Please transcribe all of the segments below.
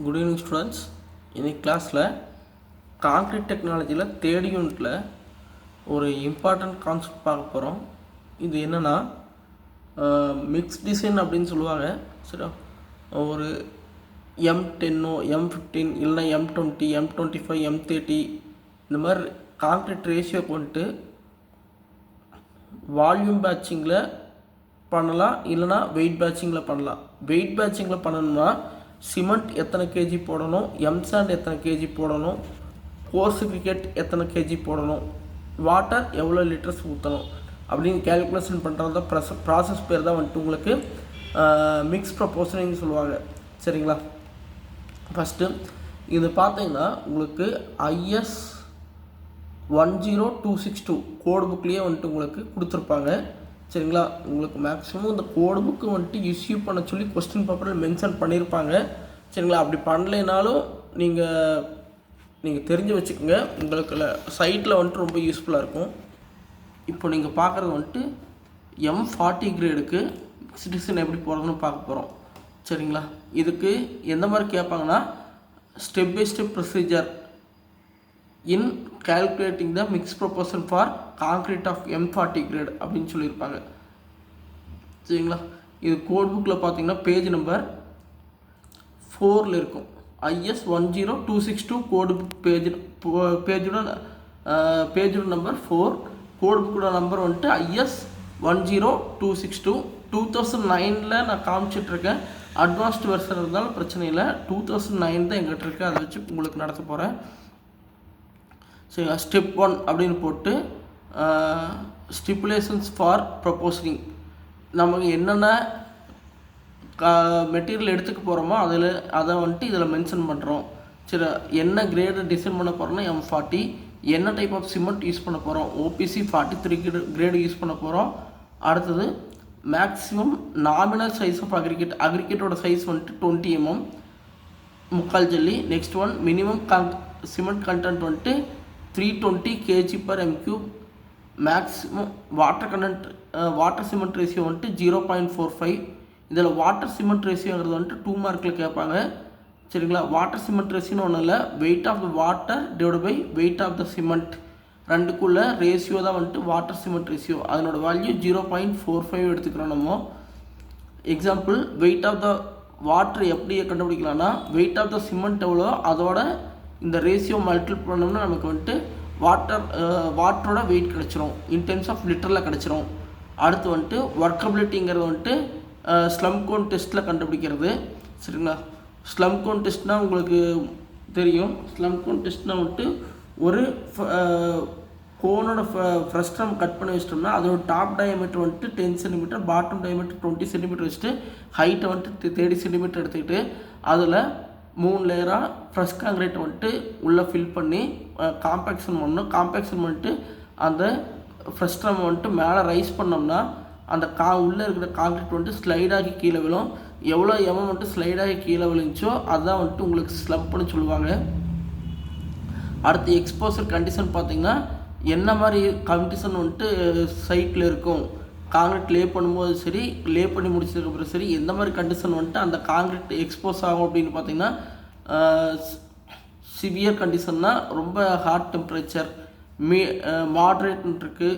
Good evening students. இன்னைக்கு கிளாஸில் concrete டெக்னாலஜியில் தேர்ட் யூனிட்டில் ஒரு இம்பார்ட்டண்ட் கான்செப்ட் பார்க்க போகிறோம். இது என்னென்னா மிக்ஸ் டிசைன் அப்படின்னு சொல்லுவாங்க. சரி, ஒரு M10 M15 இல்லைனா M20 M25 M30 இந்த மாதிரி கான்க்ரீட் ரேஷியோ கொண்டு வால்யூம் பேட்சிங்கில் பண்ணலாம், இல்லைனா வெயிட் பேட்சிங்கில் பண்ணலாம். வெயிட் பேட்சிங்கில் பண்ணணும்னா சிமெண்ட் எத்தனை கேஜி போடணும், எம்சாண்ட் எத்தனை கேஜி போடணும், போர்சிலிகேட் எத்தனை கேஜி போடணும், வாட்டர் எவ்வளோ லிட்டர்ஸ் ஊற்றணும் அப்படின்னு கேல்குலேஷன் பண்ணுறது தான் ப்ராசஸ் பேர் தான் வந்துட்டு உங்களுக்கு மிக்ஸ் ப்ரொபோஷனிங் சொல்லுவாங்க. சரிங்களா? ஃபஸ்ட்டு இது பார்த்தீங்கன்னா உங்களுக்கு IS 10262 கோடு புக்லேயே வந்துட்டு உங்களுக்கு கொடுத்துருப்பாங்க. சரிங்களா? உங்களுக்கு மேக்ஸிமம் இந்த கோடு புக்கு வந்துட்டு இஷ்யூ பண்ண சொல்லி கொஸ்டின் பேப்பரில் மென்ஷன் பண்ணியிருப்பாங்க. சரிங்களா? அப்படி பண்ணலைனாலும் நீங்கள் தெரிஞ்சு வச்சுக்கோங்க, உங்களுக்கு சைட்டில் வந்துட்டு ரொம்ப யூஸ்ஃபுல்லாக இருக்கும். இப்போ நீங்கள் பார்க்குறது வந்துட்டு M40 கிரேடுக்கு மிக்ஸ் டிசைன் எப்படி போகிறதுன்னு பார்க்க போகிறோம். சரிங்களா? இதுக்கு எந்த மாதிரி கேட்பாங்கன்னா step by step procedure in calculating the mixed proportion for concrete of M40 grade அப்படின்னு சொல்லியிருப்பாங்க. சரிங்களா? இது கோட் புக்கில் பார்த்தீங்கன்னா பேஜ் நம்பர் 4 இருக்கும். IS 10262 கோடு புக் பேஜோட நம்பர் 4, கோடு புக்கோட நம்பர் வந்துட்டு IS 10262. 2009 நான் காமிச்சிட்ருக்கேன். அட்வான்ஸ்டு வெர்ஷன் இருந்தாலும் பிரச்சனை இல்லை. 2009 தான் எங்கிட்ட இருக்குது, அதை வச்சு உங்களுக்கு நடத்த போகிறேன். சரி, ஸ்டெப் 1 அப்படின்னு போட்டு ஸ்டிப்புலேஷன்ஸ் ஃபார் ப்ரொபோசிங், நமக்கு என்னென்ன மெட்டீரியல் எடுத்துக்க போகிறோமோ அதை வந்துட்டு இதில் மென்ஷன் பண்ணுறோம். சரி, என்ன கிரேடு டிசைன் பண்ண போகிறோம்னா M40, என்ன டைப் ஆஃப் சிமெண்ட் யூஸ் பண்ண போகிறோம், OPC 43 கிரேடு யூஸ் பண்ண போகிறோம். அடுத்தது மேக்ஸிமம் நாமினல் சைஸ் ஆஃப் அக்ரிகேட்டோட சைஸ் வந்துட்டு 20 mm முக்கால் ஜல்லி. Next one minimum cement content வந்துட்டு 320 kg/m3. Maximum water cement ratio வந்துட்டு 0.45. இதில் வாட்டர் சிமெண்ட் ரேஷியோங்கிறது வந்துட்டு 2 மார்க்கில் கேட்பாங்க. சரிங்களா? வாட்டர் சிமெண்ட் ரேஷியோன்னு ஒன்றும் இல்லை, weight of the water divide by weight of the cement, ரெண்டுக்குள்ள ரேஷியோ தான் வந்துட்டு வாட்டர் சிமெண்ட் ரேஷியோ. அதனோட வேல்யூ 0.45 எடுத்துக்கிறோம் நம்ம. Example, weight of the water எப்படி கண்டுபிடிக்கலாம்னா வெயிட் ஆஃப் த சிமெண்ட் எவ்வளோ அதோட இந்த ரேஷியோ மல்டிபிள் பண்ணோம்னா நமக்கு வந்துட்டு வாட்டரோட வெயிட் கிடச்சிரும், இன் டெர்ம்ஸ் ஆஃப் லிட்டரில் கிடச்சிரும். அடுத்து வந்துட்டு ஒர்க்கபிலிட்டிங்கிறது வந்துட்டு ஸ்லம் கோன் டெஸ்ட்டில் கண்டுபிடிக்கிறது. சரிங்களா? ஸ்லம் கோன் டெஸ்ட்னால் உங்களுக்கு தெரியும். ஸ்லம் கோன் டெஸ்ட்னால் வந்துட்டு ஒரு கோனோட ஃபர்ஸ்ட் நம்ம கட் பண்ணி வச்சிட்டோம்னா அதோட டாப் டயமீட்டர் வந்துட்டு 10 cm, பாட்டம் டயமீட்டர் 20 cm வச்சுட்டு ஹைட்டை வந்துட்டு 30 cm எடுத்துக்கிட்டு அதில் 3 லேயராக ஃப்ரெஷ் காங்கிரீட் வந்துட்டு உள்ளே ஃபில் பண்ணி காம்பேக்ஷன் பண்ணணும். காம்பேக்ஷன் பண்ணிட்டு அந்த ஃபர்ஸ்ட் நம்ம வந்துட்டு மேலே ரைஸ் பண்ணோம்னா அந்த உள்ளே இருக்கிற காங்கிரீட் வந்துட்டு ஸ்லைடாகி கீழே விழும். எவ்வளோ வந்துட்டு ஸ்லைடாகி கீழே விழுந்துச்சோ அதுதான் வந்துட்டு உங்களுக்கு ஸ்லம்ப்னு சொல்லுவாங்க. அடுத்து எக்ஸ்போசர் கண்டிஷன் பார்த்திங்கன்னா என்ன மாதிரி கண்டிஷன் வந்துட்டு சைட்டில் இருக்கும், காங்கிரீட் லே பண்ணும்போது சரி, லே பண்ணி முடிச்சதுக்கப்புறம் சரி, எந்த மாதிரி கண்டிஷன் வந்துட்டு அந்த காங்கிரீட் எக்ஸ்போஸ் ஆகும் அப்படின்னு பார்த்திங்கன்னா சிவியர் கண்டிஷன்னா ரொம்ப ஹாட் டெம்பரேச்சர், மாட்ரேட்னு இருக்குது.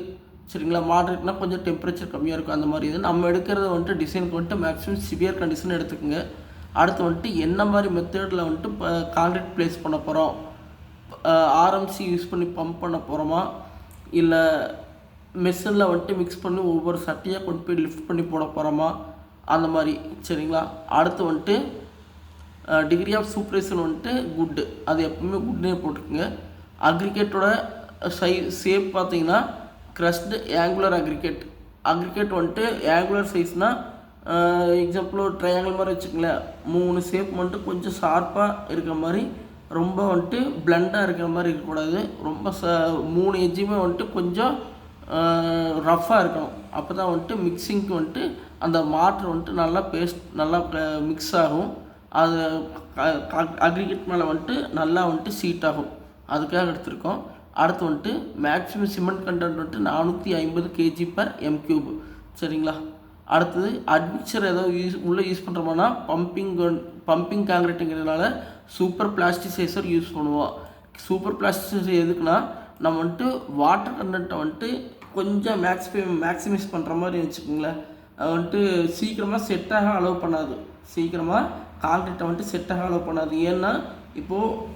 சரிங்களா? மாட்ரேட்னால் கொஞ்சம் டெம்பரேச்சர் கம்மியாக இருக்கும். அந்த மாதிரி இது நம்ம எடுக்கிறது வந்துட்டு டிசைனுக்கு வந்துட்டு மேக்ஸிமம் சிவியர் கண்டிஷன் எடுத்துக்கோங்க. அடுத்து வந்துட்டு என்ன மாதிரி மெத்தடில் வந்துட்டு காங்கிரீட் ப்ளேஸ் பண்ண போகிறோம், RMC யூஸ் பண்ணி பம்ப் பண்ண போகிறோமா, இல்லை மெஷினில் வந்துட்டு மிக்ஸ் பண்ணி ஒவ்வொரு சட்டியாக கொண்டு போய் லிஃப்ட் பண்ணி போட போகிறோமா, அந்த மாதிரி. சரிங்களா? அடுத்து வந்துட்டு டிகிரி ஆஃப் சூப்பரேஷன் வந்துட்டு குட்டு, அது எப்பவுமே குட்னே போட்டுருக்குங்க. அக்ரிகேட்டோட ஷேப் பார்த்தீங்கன்னா க்ரஷ்டு ஆங்குலர் அக்ரிகேட் வந்துட்டு ஆங்குலர் சைஸ்னால் எக்ஸாம்பிள் ஒரு ட்ரையாங்கிள் மாதிரி வச்சுக்கங்களேன். 3 ஷேப் வந்துட்டு கொஞ்சம் ஷார்ப்பாக இருக்கிற மாதிரி, ரொம்ப வந்துட்டு பிளண்டாக இருக்கிற மாதிரி இருக்கக்கூடாது. ரொம்ப 3 எஜ்ஜுமே வந்துட்டு கொஞ்சம் ரஃப்பாக இருக்கணும். அப்போ தான் வந்துட்டு மிக்சிங்க்கு வந்துட்டு அந்த மாற்று வந்துட்டு நல்லா மிக்ஸ் ஆகும். அது அக்ரிகேட் மேலே வந்துட்டு நல்லா வந்துட்டு சீட் ஆகும். அதுக்காக எடுத்திருக்கோம். அடுத்து வந்துட்டு மேக்ஸிமம் சிமெண்ட் கண்டென்ட் வந்துட்டு 450 kg/m3. சரிங்களா? அடுத்தது அட்மிக்சர் ஏதோ உள்ளே யூஸ் பண்ணுறோம்னா பம்பிங் காங்கிரீட்டுங்கிறதுனால சூப்பர் பிளாஸ்டிசைசர் யூஸ் பண்ணுவோம். சூப்பர் பிளாஸ்டிசைசர் எதுக்குன்னா நம்ம வந்துட்டு வாட்டர் கண்டென்ட்டை வந்துட்டு கொஞ்சம் மேக்ஸிமைஸ் பண்ணுற மாதிரி வச்சுக்கோங்களேன். அது வந்துட்டு சீக்கிரமாக செட்டாக அலோவ் பண்ணாது, சீக்கிரமாக காங்கிரீட்டை வந்துட்டு செட்டாக அலோவ் பண்ணாது. ஏன்னா இப்போது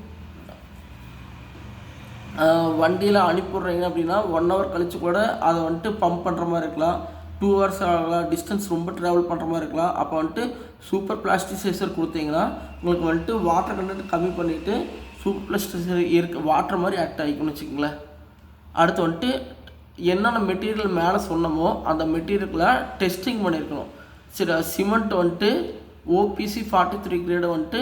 வண்டியில் அனுப்பிடுறீங்க அப்படின்னா 1 hour கழித்து கூட அதை வந்துட்டு பம்ப் பண்ணுற மாதிரி இருக்கலாம், 2 hours ஆகலாம், டிஸ்டன்ஸ் ரொம்ப ட்ராவல் பண்ணுற மாதிரி இருக்கலாம். அப்போ வந்துட்டு சூப்பர் பிளாஸ்டிசைசர் கொடுத்தீங்கன்னா உங்களுக்கு வந்துட்டு வாட்டர் கண்டென்ட் கம்மி பண்ணிவிட்டு சூப்பர் பிளாஸ்டிசைசர் வாட்டர் மாதிரி ஆக்ட் ஆகிக்கணும்னு வச்சுக்கோங்களேன். அடுத்து வந்துட்டு என்னென்ன மெட்டீரியல் மேலே சொன்னமோ அந்த மெட்டீரியலை டெஸ்டிங் பண்ணியிருக்கணும். சரி, சிமெண்ட் வந்துட்டு ஓபிசி 43 கிரேடை வந்துட்டு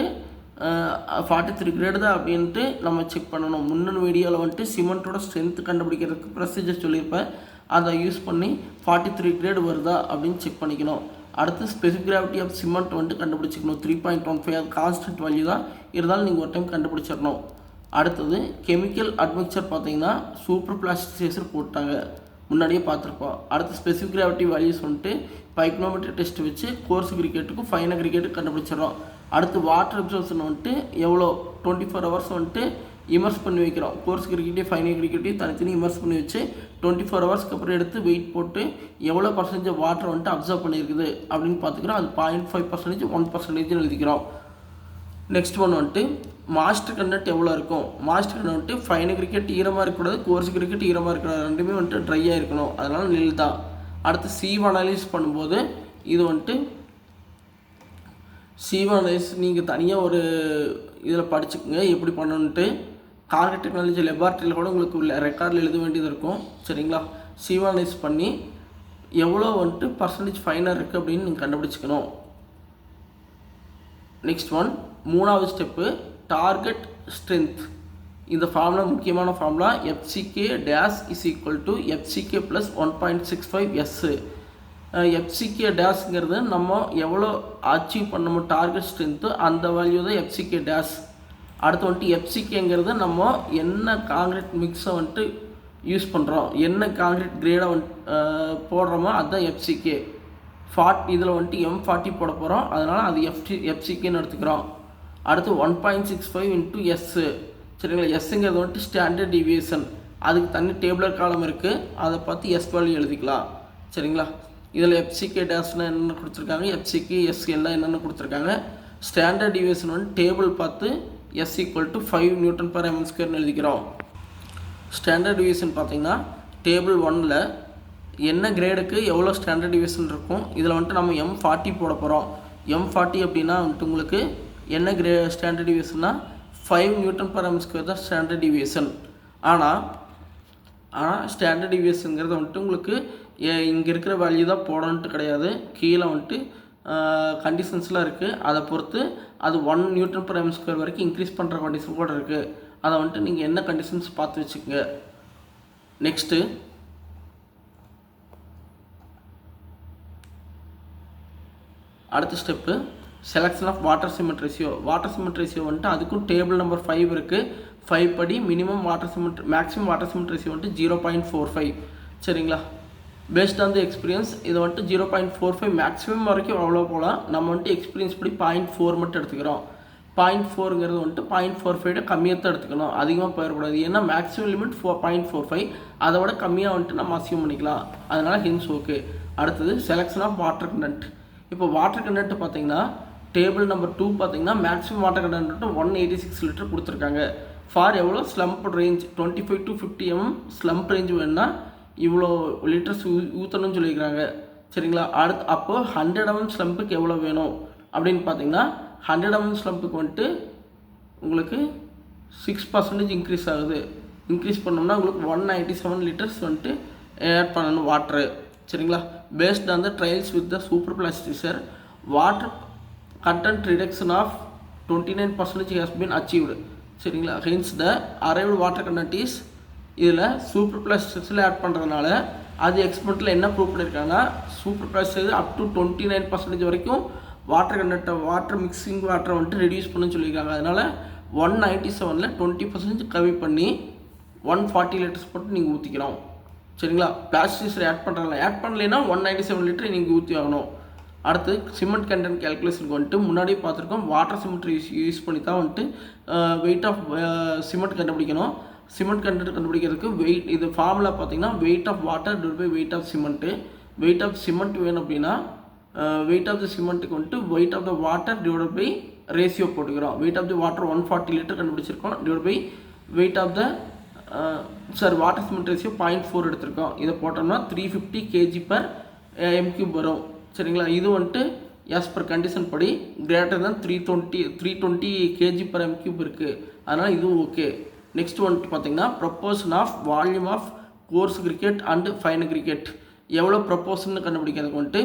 43 கிரேடு தான் அப்படின்ட்டு நம்ம செக் பண்ணணும். முன்னணி வீடியோவில் வந்துட்டு சிமெண்ட்டோட ஸ்ட்ரென்த் கண்டுபிடிக்கிறதுக்கு ப்ரொசீஜர் சொல்லியிருப்பேன். அதை யூஸ் பண்ணி 43 கிரேடு வருதா அப்படின்னு செக் பண்ணிக்கணும். அடுத்து ஸ்பெசிஃபிக் கிராவிட்டி ஆஃப் சிமெண்ட் வந்துட்டு கண்டுபிடிச்சிக்கணும். 3.15 அது கான்ஸ்டன்ட் வேல்யூ தான், இருந்தாலும் நீங்கள் ஒரு டைம் கண்டுபிடிச்சிடணும். அடுத்தது கெமிக்கல் அட்மிக்சர் பார்த்தீங்கன்னா சூப்பர் பிளாஸ்டிசைசர் போட்டாங்க, முன்னாடியே பார்த்துருப்போம். அடுத்து ஸ்பெசிஃபிக் கிராவிட்டி வேல்யூஸ் வந்துட்டு பைக்னோமெட்ரி டெஸ்ட் வச்சு கோர்ஸ் கிரிக்கெட்டுக்கும் ஃபைன் கிரிக்கெட்டுக்கு கண்டுபிடிச்சிடறோம். அடுத்து வாட்டர் அப்சர்வேஷன் வந்துட்டு எவ்வளோ 24 hours வந்துட்டு இமர்ஸ் பண்ணி வைக்கிறோம். கோர்ஸ் கிரிக்கெட்டையும் ஃபைனல் கிரிக்கெட்டையும் தனித்தனி இமர்ஸ் பண்ணி வச்சு 24 hours அப்புறம் எடுத்து வெயிட் போட்டு எவ்வளோ % வாட்டர் வந்துட்டு அப்சர்வ் பண்ணியிருக்குது அப்படின்னு பார்த்துக்கிறோம். அது 0.5%, 1% எழுதிக்கிறோம். நெக்ஸ்ட் ஒன் வந்துட்டு மாஸ்டர் கண்டென்ட் எவ்வளோ இருக்கும். மாஸ்டர் கண்டென்ட் வந்துட்டு ஃபைனல் கிரிக்கெட் ஈரமாக இருக்கக்கூடாது, கோர்ஸ் கிரிக்கெட் ஈரமாக இருக்கக்கூடாது, ரெண்டுமே வந்துட்டு ட்ரையாக இருக்கணும், அதனால் நில் தான். அடுத்து சீவ் அனலைஸ் பண்ணும்போது இது வந்துட்டு சீவ் அனலைஸ் நீங்கள் தனியாக ஒரு இதில் படிச்சுக்கோங்க எப்படி பண்ணணுன்ட்டு. கார்கட் டெக்னாலஜி லெபார்ட்ரியில் கூட உங்களுக்கு ரெக்கார்டில் எழுத வேண்டியது இருக்கும், சரிங்களா. சீவ் அனலைஸ் பண்ணி எவ்வளோ வந்துட்டு % ஃபைனாக இருக்குது அப்படின்னு நீங்கள் கண்டுபிடிச்சிக்கணும். நெக்ஸ்ட் ஒன், மூணாவது ஸ்டெப்பு டார்கெட் ஸ்ட்ரென்த். இந்த ஃபார்முலா முக்கியமான formula FCK dash is equal to FCK plus 1.65S. FCK டேஷ்ங்கிறது நம்ம எவ்வளோ அச்சீவ் பண்ணமோ டார்கெட் ஸ்ட்ரென்த்து அந்த வேல்யூ தான் FCK டேஷ். அடுத்து வந்துட்டு FCKங்கிறது நம்ம என்ன காங்கிரீட் மிக்ஸை வந்துட்டு யூஸ் பண்ணுறோம், என்ன காங்கிரீட் கிரேடை போடுறோமோ அதுதான் FCK. இதில் வந்துட்டு M40 போட போகிறோம், அதனால் அது FCKன்னு எடுத்துக்கிறோம். அடுத்து 1.65 × S, சரிங்களா. எஸ்ஸுங்கிறது வந்துட்டு ஸ்டாண்டர்ட் டிவியேஷன், அதுக்கு தனி டேபிளர் காலம் இருக்குது, அதை பார்த்து S வேல்யூ எழுதிக்கலாம், சரிங்களா. இதில் FCK டேஷ்னா என்னென்ன கொடுத்துருக்காங்க, FCK S எல்லாம் என்னென்ன கொடுத்துருக்காங்க. ஸ்டாண்டர்ட் டிவியேஷன் வந்து டேபிள் பார்த்து S = 5 Nm/m²ன்னு எழுதிக்கிறோம். ஸ்டாண்டர்ட் டிவியேஷன் பார்த்தீங்கன்னா டேபிள் 1ல் என்ன கிரேடுக்கு எவ்வளோ ஸ்டாண்டர்ட் டிவியேஷன் இருக்கும், இதில் வந்துட்டு நம்ம M40 போட போகிறோம். M40 அப்படின்னா வந்துட்டு உங்களுக்கு என்ன ஸ்டாண்டர்ட் டிவியேஷன்னா 5 Nm/m² தான் ஸ்டாண்டர்ட் டிவியேஷன். ஆனால் ஸ்டாண்டர்ட் டிவியேஷனுங்கிறது வந்துட்டு உங்களுக்கு இங்கே இருக்கிற வேல்யூ தான் போடணுன்ட்டு கிடையாது, கீழே வந்துட்டு கண்டிஷன்ஸ்லாம் இருக்குது, அதை பொறுத்து அது 1 Nm/m² வரைக்கும் இன்க்ரீஸ் பண்ணுற கண்டிஷன் கூட இருக்குது. அதை வந்துட்டு நீங்கள் என்ன கண்டிஷன்ஸ் பார்த்து வச்சுக்கோங்க. நெக்ஸ்ட்டு அடுத்த step selection of water cement ratio. Water cement ratio வந்துட்டு அதுக்கும் டேபிள் நம்பர் 5 இருக்குது. 5 படி minimum water cement maximum water cement ratio வந்துட்டு 0.45, சரிங்களா. பேஸ்ட் ஆன் தி எக்ஸ்பீரியன்ஸ் இது வந்துட்டு 0.45 மேக்ஸிமம் வரைக்கும் அவ்வளோ போகலாம். நம்ம வந்துட்டு எக்ஸ்பீரியன்ஸ் படி 0.4 மட்டும் எடுத்துக்கிறோம். 0.4ங்கிறது வந்துட்டு 0.45 கம்மியாக தான் எடுத்துக்கணும், அதிகமாக போயிடக்கூடாது. ஏன்னா மேக்ஸிமம் லிமிட் 0.45, அதை விட கம்மியாக வந்துட்டு நம்ம அசியூம் பண்ணிக்கலாம், அதனால் ஹின்ஸ் ஓகே. அடுத்தது செலக்ஷன் ஆஃப் வாட்டர் கண்டென்ட். இப்போ வாட்டர் கண்டென்ட் பார்த்தீங்கன்னா டேபிள் நம்பர் 2 பார்த்தீங்கன்னா மேக்ஸிமம் வாட்டர் கண்டென்ட் 186 லிட்டர் கொடுத்துருக்காங்க. ஃபார் எவ்வளோ slump range 25 to 50 mm slump range வேணுன்னா இவ்வளோ லிட்டர்ஸ் ஊற்றணும்னு சொல்லியிருக்கிறாங்க, சரிங்களா. அப்போது 100 mm ஸ்லம்புக்கு எவ்வளோ வேணும் அப்படின்னு பார்த்தீங்கன்னா 100 mm ஸ்லம்புக்கு வந்துட்டு உங்களுக்கு 6% இன்க்ரீஸ் ஆகுது. இன்க்ரீஸ் பண்ணோம்னா உங்களுக்கு 197 லிட்டர்ஸ் வந்துட்டு ஆட் பண்ணணும் வாட்ரு, சரிங்களா. Based on the trials with the super plasticiser water content reduction of 29% has been achieved, சரிங்களா. Hence the arrived water content is இதில் சூப்பர் பிளாஸ்டிக்ஸில் ஆட் பண்ணுறதுனால அது எக்ஸ்பெரிமெண்ட்டில் என்ன ப்ரூவ் பண்ணியிருக்காங்கன்னா சூப்பர் பிளாஸ்டிக் அப் டு 29% வரைக்கும் வாட்டர் கண்டென்ட்டை வாட்டர் மிக்சிங் வாட்டரை வந்துட்டு ரெடியூஸ் பண்ணு சொல்லியிருக்காங்க. அதனால் 197ல் 20% கம்மி பண்ணி 140 லிட்டர்ஸ் போட்டு நீங்கள் ஊற்றிக்கிறோம், சரிங்களா. பிளாஸ்டிசர் ஆட் பண்ணலைன்னா 197 லிட்டர் நீங்கள் ஊற்றி ஆகணும். அடுத்து சிமெண்ட் கண்டென்ட் கேல்குலேஷனுக்கு வந்துட்டு முன்னாடியே பார்த்துருக்கோம். வாட்டர் சிமெண்ட் யூஸ் பண்ணி தான் வந்துட்டு வெயிட் ஆஃப் சிமெண்ட் கண்டுபிடிக்கணும். சிமெண்ட் கண்டென்ட் கண்டுபிடிக்கிறதுக்கு வெயிட் இது ஃபார்முலா பார்த்தீங்கன்னா weight of water divide by weight of cement. Weight of cement வேணும் அப்படின்னா வெயிட் ஆஃப் த சிமெண்ட்டுக்கு வந்துட்டு weight of the water divide by ratio போட்டுக்கிறோம். Weight of the water 140 litre கண்டுபிடிச்சிருக்கோம் divide by weight of the water cement ratio 0.4 எடுத்திருக்கோம். இதை போட்டோம்னா 350 kg/m³ வரும். சரிங்களா. இது வந்துட்டு ஆஸ் பர் கண்டிஷன் படி கிரேட்டர் தான் 320 kg/m³ இருக்குது. அதனால் இதுவும் ஓகே. நெக்ஸ்ட் வந்துட்டு பார்த்தீங்கன்னா proportion of volume of coarse aggregate and fine aggregate எவ்வளோ ப்ரொப்போர்ஷன் கண்டுபிடிக்கிறதுக்கு வந்துட்டு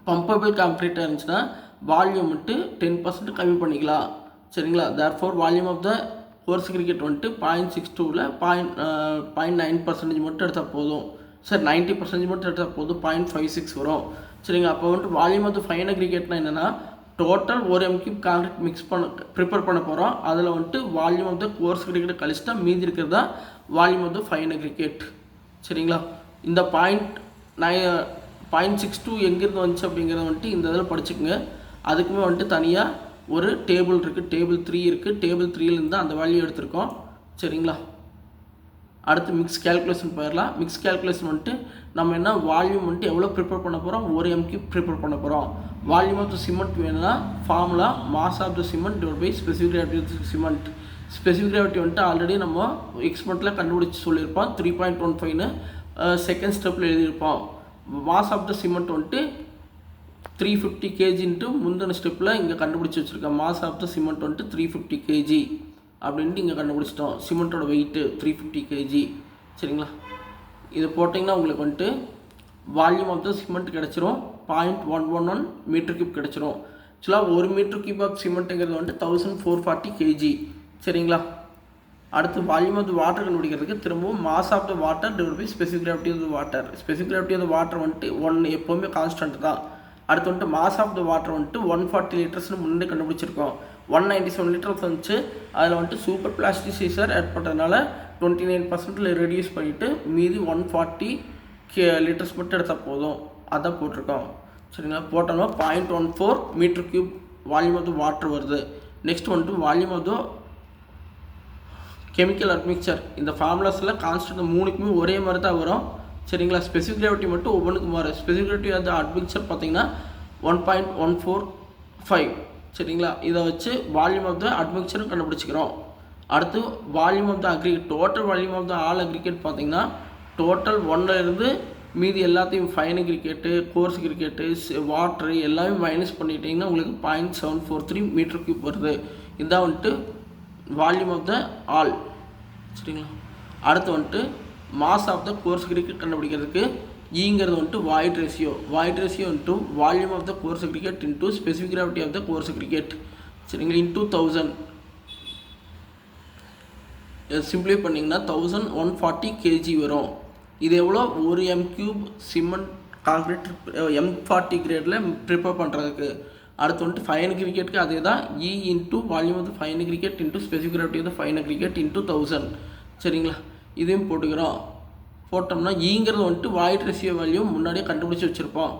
பம்பபிள் கான்க்ரீட்டாக இருந்துச்சுன்னா வால்யூம் வந்துட்டு 10% கம்மி பண்ணிக்கலாம். சரிங்களா. Therefore volume of the coarse aggregate வந்துட்டு 0.62ல் 0.9% மட்டும் எடுத்தால் போதும். சார் 90% மட்டும் எடுத்தால் போதும் 0.56 வரும். சரிங்க. அப்போ வந்துட்டு வால்யூம் ஆஃப் த ஃபைன் கிரிக்கெட்னா என்னென்னா டோட்டல் 1 m³ கான்க்ரீட் ப்ரிப்பேர் பண்ண போகிறோம். அதில் வந்துட்டு volume of the coarse aggregate கழிச்சுட்டா மீதி இருக்கிறதா volume of the fine aggregate. சரிங்களா. இந்த 0.62 எங்கேருந்து வந்துச்சு அப்படிங்கிறத வந்துட்டு இந்த இதில் படிச்சுக்கோங்க. அதுக்குமே வந்துட்டு தனியாக ஒரு டேபிள் இருக்குது, டேபிள் 3 இருக்குது. டேபிள் 3லேருந்து தான் அந்த வேல்யூ எடுத்திருக்கோம். சரிங்களா. அடுத்து மிக்ஸ் கேல்குலேஷன் போயிடலாம். மிக்ஸ் கேல்குலேஷன் வந்துட்டு நம்ம என்ன வால்யூம் வந்துட்டு எவ்வளோ ப்ரிப்பேர் பண்ண போகிறோம், 1 m³ ப்ரிப்பேர் பண்ண போகிறோம். வால்யூம் ஆஃப் த சிமெண்ட் வேணும்னா formula mass of the cement divide by specific gravity of the cement. Specific gravity வந்துட்டு ஆல்ரெடி நம்ம எக்ஸ்பெரிமெண்ட்டில் கண்டுபிடிச்சி சொல்லியிருப்போம். 3.15ன்னு செகண்ட் ஸ்டெப்பில் எழுதியிருப்போம். மாஸ் ஆஃப் த சிமெண்ட் வந்துட்டு 350 kg முந்தின ஸ்டெப்பில் இங்கே கண்டுபிடிச்சி வச்சுருக்கேன். மாஸ் ஆஃப் த சிமெண்ட் வந்துட்டு 350 kg அப்படின்ட்டு இங்கே கண்டுபிடிச்சிட்டோம். சிமெண்ட்டோட வெயிட்டு 350 kg. சரிங்களா. இது போட்டிங்கன்னா உங்களுக்கு வந்துட்டு வால்யூம் ஆஃப் த சிமெண்ட் கிடச்சிரும் 0.111 m³ கிடச்சிரும். ஆக்சுவலாக 1 m³ ஆஃப் சிமெண்ட்டுங்கிறது வந்துட்டு 1440 kg. சரிங்களா. அடுத்து வால்யூம் ஆஃப் த வாட்டர் கண்டுபிடிக்கிறதுக்கு திரும்பவும் mass of the water divide by specific gravity of the water. Specific gravity of the water வந்துட்டு 1 எப்போவுமே கான்ஸ்டன்ட் தான். அடுத்து வந்துட்டு மாஸ் ஆஃப் த வாட்டர் வந்துட்டு 140 லிட்டர்ஸ்னு முன்னாடி கண்டுபிடிச்சிருக்கோம். 197 லிட்டர்ஸ் வந்துச்சு. அதில் வந்துட்டு சூப்பர் பிளாஸ்டிசைசர் ஆட் பண்ணுறதுனால 29% ரெடியூஸ் பண்ணிவிட்டு மீதி 140 லிட்டர்ஸ் மட்டும் எடுத்தால் போதும். அதான் போட்டிருக்கோம். சரிங்களா. போட்டோம்னா 0.14 m³ volume of the water வருது. நெக்ஸ்ட் வந்துட்டு volume of the chemical admixture. இந்த ஃபார்முலாஸில் கான்ஸ்டன்ட் மூணுக்குமே ஒரே மாதிரி தான் வரும். சரிங்களா. ஸ்பெசிஃபிக் கிராவிட்டி மட்டும் ஒவ்வொன்றுக்கு மாறும். Specific gravity of the admixture பார்த்தீங்கன்னா 1.145. சரிங்களா. இதை வச்சு வால்யூம் ஆஃப் த அட்மிக்சரும் கண்டுபிடிச்சிக்கிறோம். அடுத்து volume of the aggregate total volume of the all aggregate பார்த்தீங்கன்னா டோட்டல் 1லேருந்து மீதி எல்லாத்தையும் fine aggregate, coarse aggregate, water எல்லாமே மைனஸ் பண்ணிட்டீங்கன்னா உங்களுக்கு 0.743 m³ வருது. இதுதான் வந்துட்டு வால்யூம் ஆஃப் த ஆல். சரிங்களா. அடுத்து வந்துட்டு mass of the coarse aggregate கண்டுபிடிக்கிறதுக்கு ஈங்கிறது வந்துட்டு வாய்ட் ரேஷியோ வந்துட்டு volume of the coarse aggregate into specific gravity of the coarse aggregate. சரிங்களா. இன்டூ 1000 சிம்பிளை பண்ணிங்கன்னா 1140 kg வரும். இது எவ்வளோ 1 m³ cement concrete M40 கிரேடில் prepare பண்ணுறதுக்கு. அடுத்து வந்துட்டு ஃபைன் கிரிக்கெட்டுக்கு அதே தான். இ into volume of the fine aggregate into specific gravity of the fine aggregate into 1000. சரிங்களா. இதையும் போட்டுக்கிறோம். போட்டோம்னா ஈங்கிறது வந்துட்டு வாய்ட் ரேஷியோ வேல்யூ முன்னாடியே கண்டுபிடிச்சி வச்சுருப்போம்.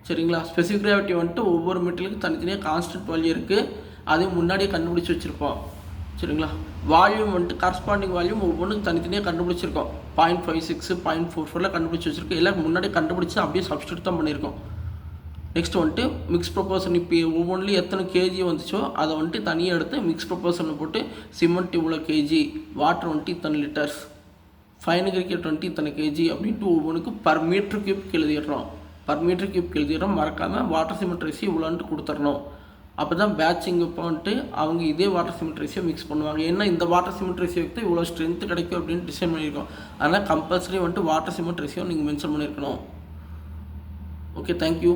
சரிங்களா. ஸ்பெசிஃபிக் கிராவிட்டி வந்துட்டு ஒவ்வொரு மெட்டீரியலுக்கும் தனித்தனியாக கான்ஸ்டன்ட் வேல்யூ இருக்குது. அதையும் முன்னாடியே கண்டுபிடிச்சி வச்சுருப்போம். சரிங்களா. வால்யூம் வந்துட்டு கரஸ்பாண்டிங் வால்யூம் ஒவ்வொன்றுக்கு தனித்தனியாக கண்டுபிடிச்சிருக்கோம். 0.56 0.44 கண்டுபிடிச்சி வச்சுருக்கோம். எல்லாம் முன்னாடி கண்டுபிடிச்சி அப்படியே சப்ஸ்டியூட் தான் பண்ணியிருக்கோம். நெக்ஸ்ட் வந்துட்டு மிக்ஸ் ப்ரொப்போர்ஷன் இப்போ ஒவ்வொன்றிலையும் எத்தனை கேஜி வந்துச்சோ அதை வந்துட்டு தனியாக எடுத்து மிக்ஸ் ப்ரொப்போர்ஷனில் போட்டு சிமெண்ட் இவ்வளோ கேஜி, வாட்டர் வந்துட்டு இத்தனை லிட்டர்ஸ், ஃபைன் கிரிக்கெட் வந்துட்டு இத்தனை கேஜி அப்படின்ட்டு ஒவ்வொன்றுக்கு பர் m³ எழுதிடுறோம். எழுதிடுறோம். மறக்காமல் வாட்டர் சிமெண்ட் ரேஷியோ இவ்வளோன்ட்டு கொடுத்துடணும். அப்போ தான் பேட்சிங் இப்போ வந்துட்டு அவங்க இதே வாட்டர் சிமெண்ட் ரேஷியோ மிக்ஸ் பண்ணுவாங்க. ஏன்னா இந்த வாட்டர் சிமெண்ட் ரேஷியோக்கு இவ்வளோ ஸ்ட்ரென்த் கிடைக்கும் அப்படின்னு டிசைன் பண்ணியிருக்கோம். அதனால் கம்பல்சரி வந்துட்டு வாட்டர் சிமெண்ட் ரேஷியோ நீங்கள் மென்ஷன் பண்ணியிருக்கணும். Okay, thank you.